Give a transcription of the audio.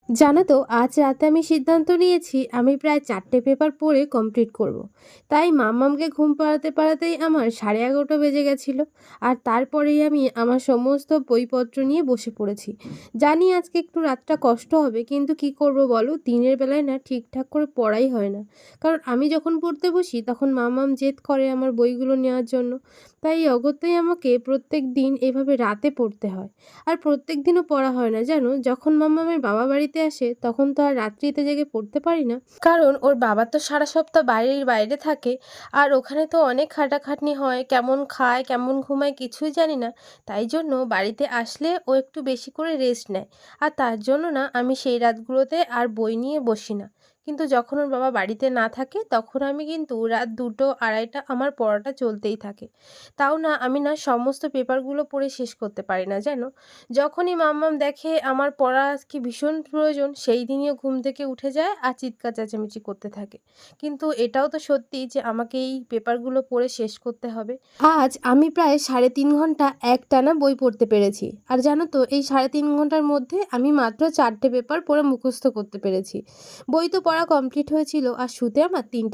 জানো তো, আজ রাতে আমি সিদ্ধান্ত নিয়েছি আমি প্রায় 4টে পেপার পড়ে কমপ্লিট করব। তাই মাম্মামকে ঘুম পাড়াতে পাড়াতেই আমার 11:30 বেজে গেছিল। আর তারপরেই আমি আমার সমস্ত বইপত্র নিয়ে বসে পড়েছি। জানি আজকে একটু রাতটা কষ্ট হবে, কিন্তু কি করব বলো, দিনের বেলায় না ঠিকঠাক করে পড়াই হয় না। কারণ আমি যখন পড়তে বসি তখন মাম্মাম জেদ করে আমার বইগুলো নেওয়ার জন্য। তাই অগত্যই আমাকে প্রত্যেক দিন এভাবে রাতে পড়তে হয়। আর প্রত্যেক দিনও পড়া হয় না জানো, যখন মাম্মামের বাবা বাড়িতে আসে তখন তো আর রাত্রিতে জেগে পড়তে পারি না। কারণ ওর বাবা তো সারা সপ্তাহ বাইরের বাইরে থাকে। আর ওখানে তো অনেক খাটাখাটনি হয়, কেমন খায় কেমন ঘুমায় কিছুই জানি না। তাই জন্য বাড়িতে আসলে ও একটু বেশি করে রেস্ট নেয়। আর তার জন্য না আমি সেই রাতগুলোতে আর বই নিয়ে বসি না। কিন্তু যখন ওর বাবা বাড়িতে না থাকে তখন আমি কিন্তু রাত 2টো 2:30 আমার পড়াটা চলতেই থাকে। তাও না আমি না সমস্ত পেপারগুলো পড়ে শেষ করতে পারি না জানো। যখনই মাম্মাম দেখে আমার পড়া আজকে ভীষণ প্রয়োজন, সেই দিনই ও ঘুম থেকে উঠে যায় আর চিৎকার চেঁচামেচি করতে থাকে। কিন্তু এটাও তো সত্যি যে আমাকে এই পেপারগুলো পড়ে শেষ করতে হবে। আজ আমি প্রায় 3.5 ঘন্টা একটানা বই পড়তে পেরেছি। আর জানো তো, এই 3.5 ঘন্টার মধ্যে আমি মাত্র 4টে পেপার পড়ে মুখস্থ করতে পেরেছি। বই তো পড়া কমপ্লিট হয়েছিল আর শুতে আমার 3টা